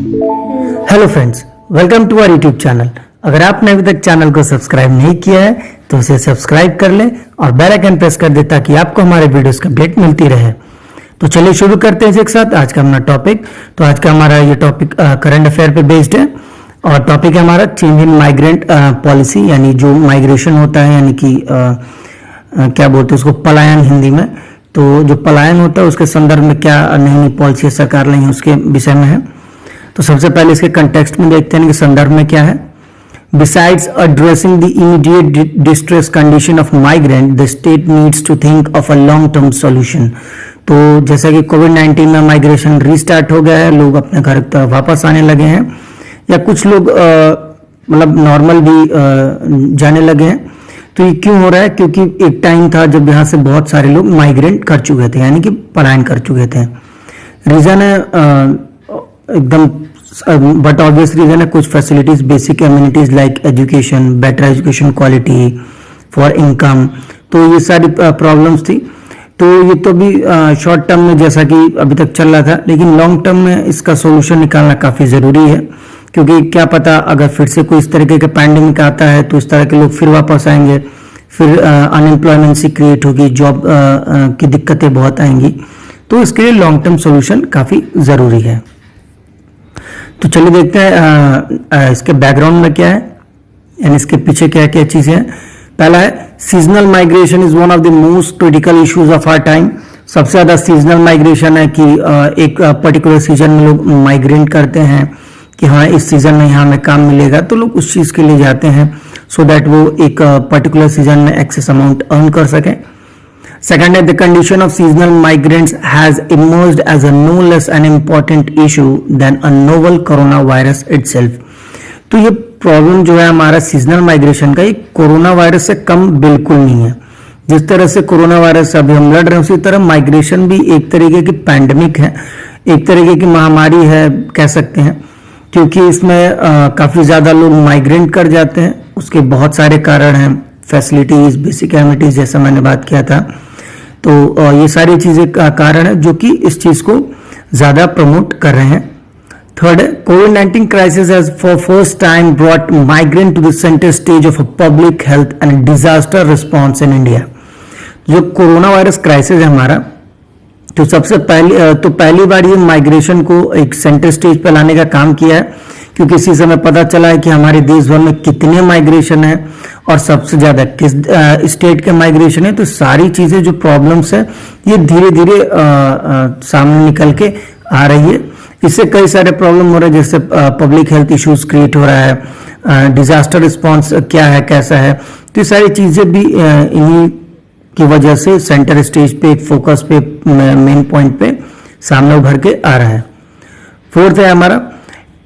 Hello friends, welcome to our YouTube channel. अगर आपने अभी तक चैनल को सब्सक्राइब नहीं किया है तो उसे सब्सक्राइब कर लें और बेल आइकन प्रेस कर दें ताकि आपको हमारे वीडियोस की अपडेट मिलती रहे। तो चलिए शुरू करते हैं एक साथ आज का हमारा टॉपिक। तो आज का हमारा ये टॉपिक करंट अफेयर पे बेस्ड है और टॉपिक है हमारा चेंज इन माइग्रेंट पॉलिसी, यानी जो माइग्रेशन होता है, यानी कि क्या बोलते हैं उसको, पलायन हिंदी में। तो जो पलायन होता है उसके संदर्भ में क्या नई नई पॉलिसी सरकार लाई है उसके विषय में है। तो सबसे पहले इसके कंटेक्स्ट में देखते हैं कि संदर्भ में क्या है। Besides addressing the immediate distress condition of migrant, the state needs to think of a long-term solution. तो जैसा कि कोविड-19 में माइग्रेशन रीस्टार्ट हो गया है, लोग अपने घर की तरफ वापस आने लगे हैं, या कुछ लोग मतलब नॉर्मल भी जाने लगे हैं। तो ये क्यों हो रहा है? क्योंकि एक टाइम था जब यहाँ से बहुत सारे लोग माइग्रेंट कर चुके थे, यानी कि पलायन कर चुके थे। रीजन है एकदम बट ऑब्वियस रीजन है कुछ facilities, basic amenities like education, better education quality for income, तो ये सारी प्रॉब्लम्स थी। तो ये तो भी शॉर्ट टर्म में जैसा कि अभी तक चल रहा था, लेकिन लॉन्ग टर्म में इसका सोल्यूशन निकालना काफी जरूरी है, क्योंकि क्या पता अगर फिर से कोई इस तरीके का पैंडेमिक आता है तो इस तरह के लोग फिर वापस आएंगे, फिर अनएम्प्लॉयमेंट सी क्रिएट होगी, जॉब की दिक्कतें बहुत आएंगी। तो इसके लिए लॉन्ग टर्म सोल्यूशन काफी जरूरी है। तो चलिए देखते हैं इसके बैकग्राउंड में क्या है, यानी इसके पीछे क्या क्या चीजें हैं। पहला है seasonal migration is one of the most critical issues of our time. सबसे ज्यादा सीजनल माइग्रेशन है कि एक पर्टिकुलर सीजन में लोग माइग्रेट करते हैं कि हाँ इस सीजन में यहाँ हमें काम मिलेगा, तो लोग उस चीज के लिए जाते हैं सो दैट वो एक पर्टिकुलर सीजन में एक्सेस अमाउंट अर्न कर सकें। Second, the condition of seasonal migrants has emerged as a no less an important issue than a novel coronavirus itself. तो ये प्रॉब्लम जो है हमारा सीजनल माइग्रेशन का, ये कोरोना वायरस से कम बिल्कुल नहीं है। जिस तरह से कोरोना वायरस से अभी हम लड़ रहे हैं, उसी तरह माइग्रेशन भी एक तरीके की पैंडेमिक है, एक तरीके की महामारी है कह सकते हैं, क्योंकि इसमें काफी ज्यादा लोग माइग्रेट कर जाते हैं। उसके बहुत सारे कारण हैं, फैसिलिटीज, बेसिक एमिनिटीज, जैसा मैंने बात किया था। तो ये सारी चीजें का कारण है जो कि इस चीज को ज्यादा प्रमोट कर रहे हैं। थर्ड है कोविड-19 crisis has for first time brought migrant to the centre stage of a public health and disaster response in India. जो कोरोना वायरस क्राइसिस है हमारा, तो सबसे पहली बार ये माइग्रेशन को एक सेंटर स्टेज पर लाने का काम किया है, क्योंकि इसी समय पता चला है कि हमारे देश भर में कितने माइग्रेशन है और सबसे ज्यादा किस स्टेट के माइग्रेशन है। तो सारी चीजें जो प्रॉब्लम्स है ये धीरे धीरे सामने निकल के आ रही है। इससे कई सारे प्रॉब्लम हो रहे हैं, जैसे पब्लिक हेल्थ इश्यूज क्रिएट हो रहा है, डिजास्टर रिस्पॉन्स क्या है, कैसा है। तो ये सारी चीजें भी इन्हीं की वजह से सेंटर स्टेज पे, एक फोकस पे, मेन पॉइंट पे सामने उभर के आ रहा है। फोर्थ है हमारा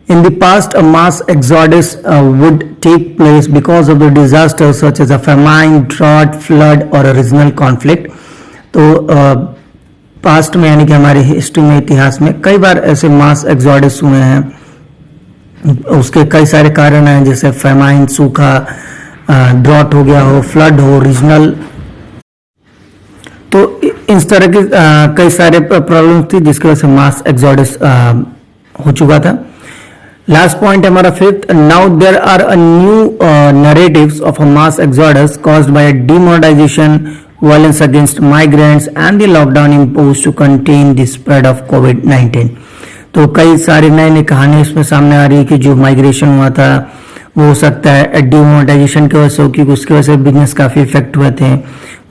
In the past, a mass exodus would take place because of the disasters such as a famine, drought, flood or a regional conflict. तो पास्ट में यानी कि हमारी हिस्ट्री में, इतिहास में कई बार ऐसे मास एक्सोडस हुए हैं। उसके कई सारे कारण हैं, जैसे फेमाइन, सूखा, ड्रॉट हो गया हो, फ्लड हो, रीजनल। तो इस तरह की कई सारे प्रॉब्लम्स थी जिसकी वजह से मास एक्सोडस हो चुका था। लास्ट पॉइंट है हमारा fifth. Now there are a new narratives of a mass exodus caused by demonetisation, violence against migrants and the lockdown imposed to contain the spread of कोविड-19। तो कई सारी नई नई कहानी इसमें सामने आ रही है कि जो माइग्रेशन हुआ था वो हो सकता है डिमोनेटाइजेशन की वजह से हो, क्योंकि उसकी वजह से बिजनेस काफी इफेक्ट हुए थे।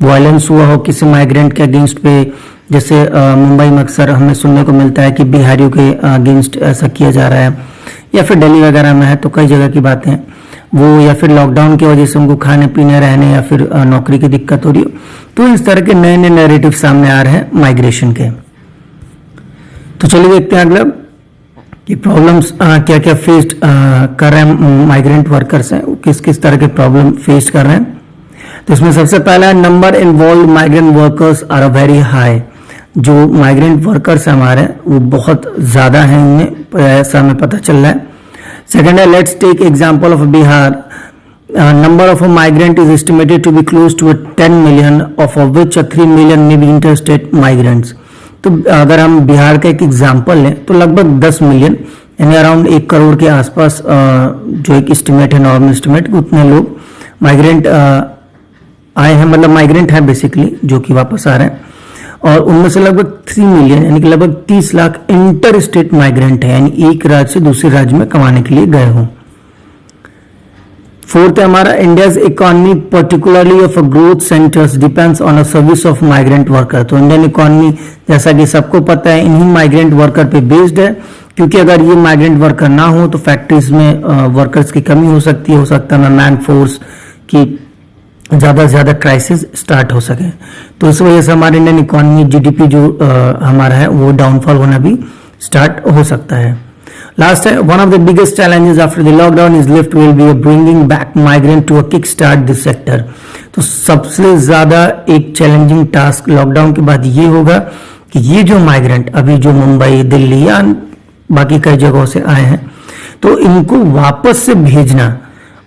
वायलेंस हुआ हो किसी माइग्रेंट के अगेंस्ट पे, जैसे मुंबई में अक्सर हमें सुनने को मिलता है कि बिहारियों के अगेंस्ट ऐसा किया जा रहा है, या फिर दिल्ली वगैरह में है तो कई जगह की बातें वो, या फिर लॉकडाउन की वजह से उनको खाने पीने, रहने या फिर नौकरी की दिक्कत हो रही हो। तो इस तरह के नए नए नैरेटिव सामने आ रहे हैं माइग्रेशन के। तो चलिए देखते हैं अगला कि प्रॉब्लम्स क्या क्या फेस कर रहे हैं माइग्रेंट वर्कर्स हैं, किस किस तरह के प्रॉब्लम फेस कर रहे हैं। तो इसमें सबसे पहला number involve migrant workers are very high. जो माइग्रेंट वर्कर्स हमारे वो बहुत ज्यादा हैं इनमें, ऐसा हमें पता चल रहा है। सेकंड है let's take example of Bihar. Number of migrant is estimated to be close to 10 million, of which 3 million may be interstate migrants. तो अगर हम बिहार का एक एग्जांपल लें तो लगभग 10 मिलियन यानी अराउंड 1 करोड़ के आसपास जो एक एस्टिमेट है, नॉर्मल एस्टिमेट, उतने लोग माइग्रेंट आए हैं, मतलब माइग्रेंट है बेसिकली, जो कि वापस आ रहे हैं। और उनमें से लगभग 3 मिलियन यानी कि लगभग 30 लाख इंटर स्टेट माइग्रेंट है, यानी एक राज्य से दूसरे राज्य में कमाने के लिए गए हों। फोर्थ है हमारा, India's economy particularly of growth centres depends on a service of migrant worker. तो इंडियन इकोनॉमी जैसा कि सबको पता है इन्हीं माइग्रेंट वर्कर पे बेस्ड है, क्योंकि अगर ये माइग्रेंट वर्कर ना हो तो फैक्ट्रीज में वर्कर्स की कमी हो सकती है, हो सकता है मैन फोर्स की ज्यादा से ज्यादा क्राइसिस स्टार्ट हो सके। तो इस वजह से हमारे इंडियन इकोनॉमी जीडीपी जो हमारा है वो डाउनफॉल होना भी स्टार्ट हो सकता है। लास्ट है, one of the biggest challenges after the lockdown is lift will be bringing back migrant to a kick start this sector. तो सबसे ज्यादा एक चैलेंजिंग टास्क लॉकडाउन के बाद ये होगा कि ये जो माइग्रेंट अभी जो मुंबई, दिल्ली या बाकी कई जगहों से आए हैं, तो इनको वापस से भेजना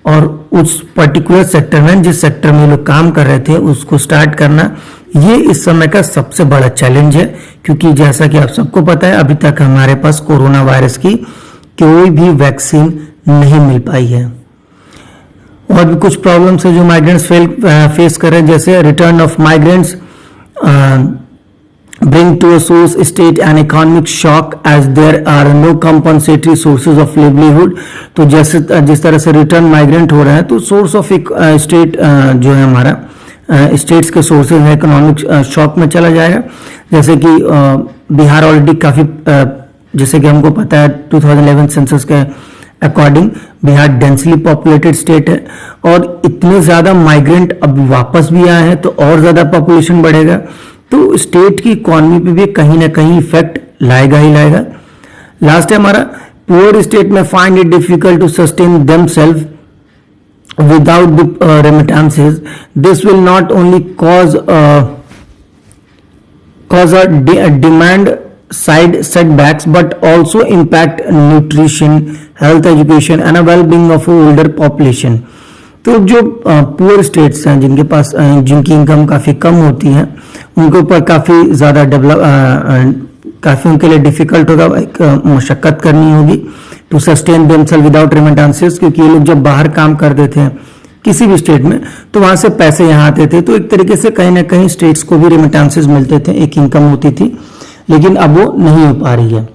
और उस पर्टिकुलर सेक्टर में, जिस सेक्टर में लोग काम कर रहे थे, उसको स्टार्ट करना, ये इस समय का सबसे बड़ा चैलेंज है। क्योंकि जैसा कि आप सबको पता है अभी तक हमारे पास कोरोना वायरस की कोई भी वैक्सीन नहीं मिल पाई है। और भी कुछ प्रॉब्लम्स है जो माइग्रेंट्स फेस कर रहे हैं, जैसे return of migrants bring to a source state an economic shock as there are no compensatory sources of livelihood। तो जैसे जिस तरह से रिटर्न माइग्रेंट हो रहा है तो सोर्स ऑफ स्टेट जो है हमारा स्टेट्स के सोर्सेज है इकोनॉमिक शॉक में चला जाएगा। जैसे कि बिहार ऑलरेडी काफी जैसे कि हमको पता है 2011 सेंसस के according Bihar densely populated state है, और इतने ज्यादा माइग्रेंट अब वापस भी आए हैं तो और ज्यादा पॉपुलेशन बढ़ेगा, तो स्टेट की इकोनॉमी पे भी कहीं ना कहीं इफेक्ट लाएगा ही लाएगा। लास्ट है हमारा, पुअर स्टेट में find it difficult to sustain themselves without the remittances. This will not only cause a demand side setbacks but also impact nutrition, health, education and a well-being of older population। तो जो poor states हैं जिनके पास जिनकी income काफी कम होती है उनके ऊपर काफी ज्यादा काफी उनके लिए डिफिकल्ट होगा, एक मशक्कत करनी होगी to sustain themselves without remittances. क्योंकि ये लोग जब बाहर काम करते थे किसी भी स्टेट में तो वहां से पैसे यहाँ आते थे, तो एक तरीके से कहीं ना कहीं स्टेट्स को भी रेमिटेंसेस मिलते थे, एक इनकम होती थी, लेकिन अब वो नहीं हो पा रही है,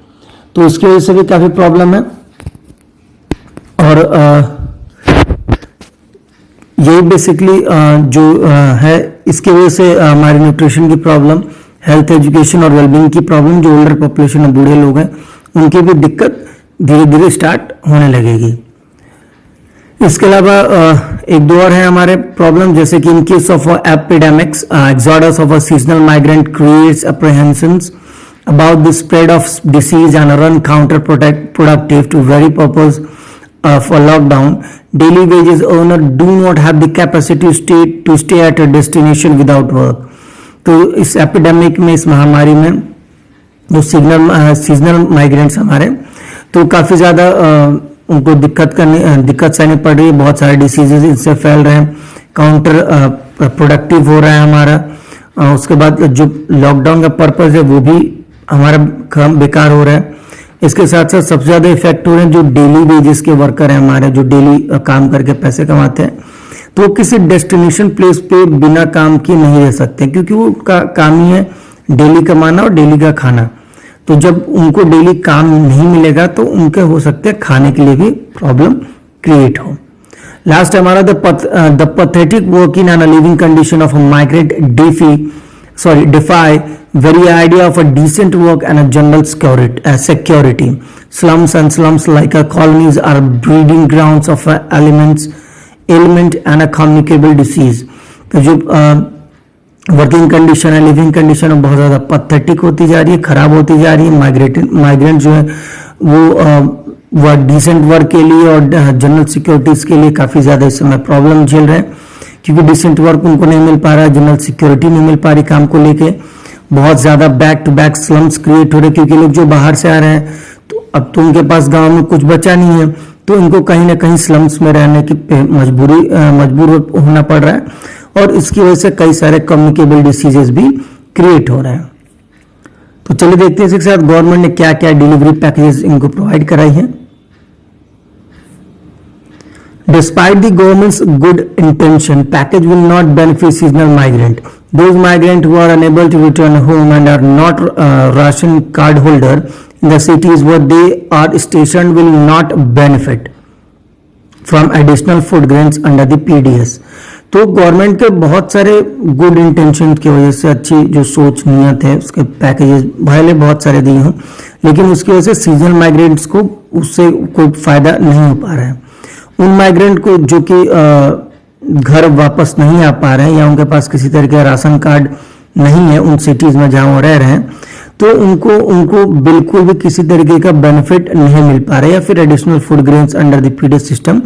तो इसकी वजह से भी काफी प्रॉब्लम है। और यही बेसिकली जो है इसकी वजह से हमारी न्यूट्रिशन की प्रॉब्लम, हेल्थ, एजुकेशन और वेलबींग की प्रॉब्लम, जो ओल्डर पॉपुलेशन है, बूढ़े लोग हैं, उनकी भी दिक्कत धीरे धीरे स्टार्ट होने लगेगी। इसके अलावा एक दो और है हमारे प्रॉब्लम, जैसे कि in case of epidemics exodus of a seasonal migrant creates apprehensions about the spread of disease and run counterproductive to very purpose for lockdown. Daily wages earner do not have the capacity to stay at a destination without work। तो इस epidemic में, इस महामारी में जो seasonal migrants हमारे, तो काफी ज्यादा उनको दिक्कत सहनी पड़ रही है, बहुत सारे डिसीजेज इनसे फैल रहे हैं, काउंटर प्रोडक्टिव हो रहा है हमारा। उसके बाद जो लॉकडाउन का पर्पज है वो भी हमारा काम बेकार हो रहा है। इसके साथ साथ सबसे ज्यादा इफेक्ट हो रहे हैं जो डेली वेजेस के वर्कर हैं हमारे, जो डेली काम करके पैसे कमाते हैं, तो किसी डेस्टिनेशन प्लेस पे बिना काम के नहीं रह सकते, क्योंकि वो काम ही है डेली कमाना और डेली का खाना। तो जब उनको डेली काम नहीं मिलेगा तो उनके हो सकते हैं खाने के लिए भी प्रॉब्लम क्रिएट हो। लास्ट हमारा the pathetic working and living condition of migrant defy very idea of a decent work and a general security। Slums and slums like colonies are breeding grounds of ailment and a communicable disease। तो जो working condition है, living condition है, बहुत ज्यादा pathetic होती जा रही है, खराब होती जा रही है। माइग्रेंट जो है वो डिसेंट वर्क के लिए और जनरल सिक्योरिटीज के लिए काफी ज्यादा इस समय प्रॉब्लम झेल रहे हैं, क्योंकि डिसेंट वर्क उनको नहीं मिल पा रहा है, जनरल सिक्योरिटी नहीं मिल पा रही काम को लेके। बहुत ज्यादा back to back slums create हो रहे, क्योंकि लोग जो बाहर से आ रहे हैं तो अब तो उनके पास गांव में कुछ बचा नहीं है, तो इनको कहीं ना कहीं स्लम्स में रहने की मजबूर होना पड़ रहा है, और इसकी वजह से कई सारे कम्युनिकेबल डिसीजेस भी क्रिएट हो रहे हैं। तो चलिए देखते हैं इसके साथ गवर्नमेंट ने क्या क्या डिलीवरी पैकेजेस इनको प्रोवाइड कराई हैं। Despite the government's good intention, package will not benefit seasonal migrant. Those migrants who are unable to return home and are not ration card holder in the cities where they are stationed will not benefit from additional food grains under the PDS. तो government के बहुत सारे good intention की वजह से, अच्छी जो सोच नियत है, उसके पैकेजेस भले बहुत सारे दिए हों, लेकिन उसकी वजह से सीजनल माइग्रेंट्स को उससे कोई फायदा नहीं हो पा रहा है। उन माइग्रेंट को जो कि घर वापस नहीं आ पा रहे हैं या उनके पास किसी तरह का राशन कार्ड नहीं है उन सिटीज में जहां वो रह रहे हैं, तो उनको बिल्कुल भी किसी तरीके का बेनिफिट नहीं मिल पा रहा है या फिर additional food grains under the PDS system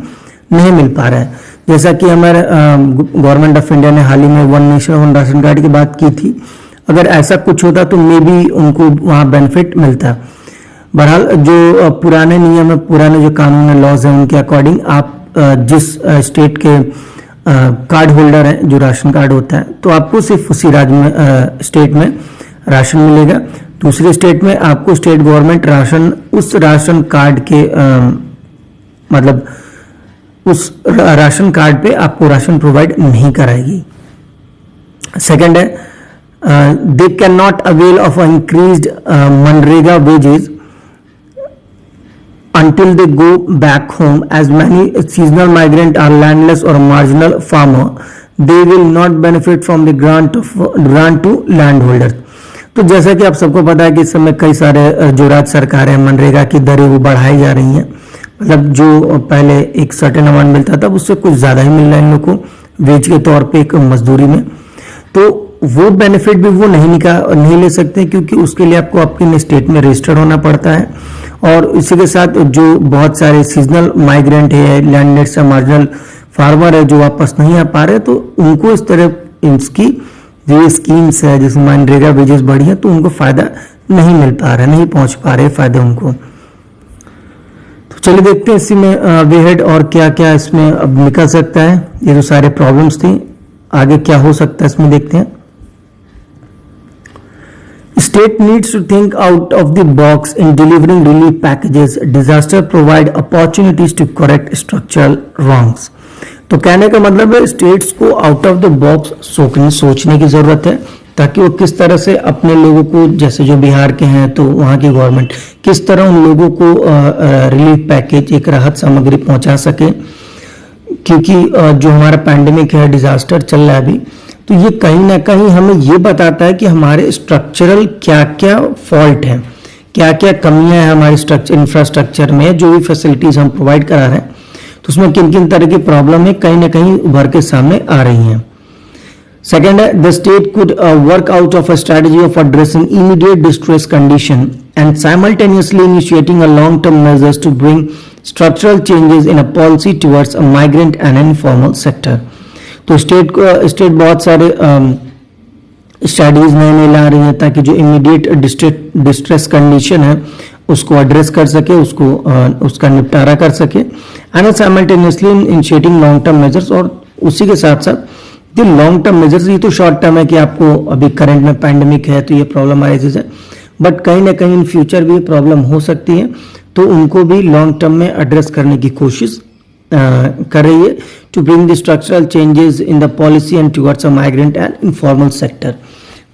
नहीं मिल पा रहा है। जैसा कि हमारे गवर्नमेंट ऑफ इंडिया ने हाल ही में one nation one ration card की बात की थी, अगर ऐसा कुछ होता तो मे बी उनको वहां बेनिफिट मिलता। बहरहाल जो पुराने नियम है, पुराने जो कानून है, लॉज है, उनके अकॉर्डिंग आप जिस स्टेट के कार्ड होल्डर हैं, जो राशन कार्ड होता है, तो आपको सिर्फ उसी राज्य में स्टेट में राशन मिलेगा। दूसरे स्टेट में आपको स्टेट गवर्नमेंट राशन उस राशन कार्ड के मतलब उस राशन कार्ड पे आपको राशन प्रोवाइड नहीं कराएगी। सेकंड है, they can not avail of increased MNREGA wages until they go back home, as many seasonal migrants are landless or marginal farmer. They will not benefit from the grant to landholders. तो जैसा कि आप सबको पता है कि इस समय कई सारे जो राज्य सरकार है, मनरेगा की दरें वो बढ़ाई जा रही हैं। मतलब जो पहले एक सर्टेन अमाउंट मिलता था उससे कुछ ज़्यादा ही मिल रहा है इन लोगों को वेज के तौर पे एक मजदूरी में, तो वो बेनिफिट भी वो नहीं ले सकते, क्योंकि उसके लिए आपको अपने स्टेट में रजिस्टर्ड होना पड़ता है। और इसी के साथ जो बहुत सारे सीजनल माइग्रेंट है, लैंडलेस या मार्जिनल फार्मर है जो वापस नहीं आ पा रहे, तो उनको इस तरह इसकी जो स्कीम्स है जिसमें मनरेगा वेजेस बढ़ी है, तो उनको फायदा नहीं मिल पा रहा है, नहीं पहुंच पा रहे फायदे उनको। तो चलिए देखते हैं इसी में वे हेड और क्या क्या इसमें अब निकल सकता है। ये जो सारे प्रॉब्लम्स थी, आगे क्या हो सकता है इसमें देखते हैं। State needs to think out of the box in delivering relief packages. Disaster provide opportunities to correct structural wrongs. तो कहने का मतलब है स्टेट्स को आउट ऑफ द बॉक्स सोचने की जरूरत है, ताकि वो किस तरह से अपने लोगों को, जैसे जो बिहार के हैं तो वहाँ की गवर्नमेंट किस तरह उन लोगों को रिलीफ पैकेज, एक राहत सामग्री पहुंचा सके। क्योंकि जो हमारा पैंडेमिक है, डिजास्टर चल रहा है अभी, तो ये कहीं ना कहीं हमें ये बताता है कि हमारे स्ट्रक्चरल क्या क्या फॉल्ट है, क्या क्या कमियां हैं हमारे इंफ्रास्ट्रक्चर में, जो भी फैसिलिटीज हम प्रोवाइड करा रहे हैं, तो उसमें किन किन तरह की प्रॉब्लम है कहीं ना कहीं उभर के सामने आ रही हैं। सेकेंड है, the state could work out of a strategy of addressing immediate distress condition and simultaneously initiating a long term measures to bring structural changes in a policy towards a migrant and informal sector. तो state बहुत सारे strategies नए ला रही है ताकि जो immediate distress condition है उसको एड्रेस कर सके, उसका निपटारा कर सके, and simultaneously initiating long term measures. और उसी के साथ साथ ये लॉन्ग टर्म मेजर्स, ये तो शॉर्ट टर्म है कि आपको अभी करंट में पैंडेमिक है तो ये प्रॉब्लम आएगी है, बट कहीं ना कहीं इन फ्यूचर भी ये प्रॉब्लम हो सकती है, तो उनको भी लॉन्ग टर्म में एड्रेस करने की कोशिश कर रही है, to bring the structural changes in the policy and towards a migrant and informal sector.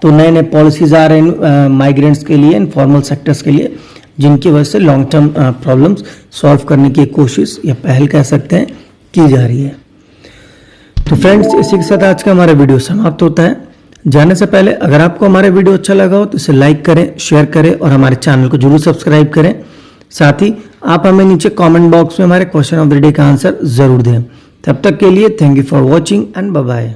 तो नए नए पॉलिसीज आ रहे हैं माइग्रेंट्स के लिए, इनफॉर्मल सेक्टर्स के लिए, जिनकी वजह से लॉन्ग टर्म प्रॉब्लम्स सॉल्व करने की कोशिश या पहल कह सकते हैं की जा रही है। तो फ्रेंड्स, इसी के साथ आज का हमारा वीडियो समाप्त होता है। जाने से पहले अगर आपको हमारा वीडियो अच्छा लगा हो तो इसे लाइक करें, शेयर करें और हमारे चैनल को जरूर सब्सक्राइब करें। साथ ही आप हमें नीचे कमेंट बॉक्स में हमारे क्वेश्चन ऑफ द डे का आंसर जरूर दें। तब तक के लिए thank you for watching and bye bye.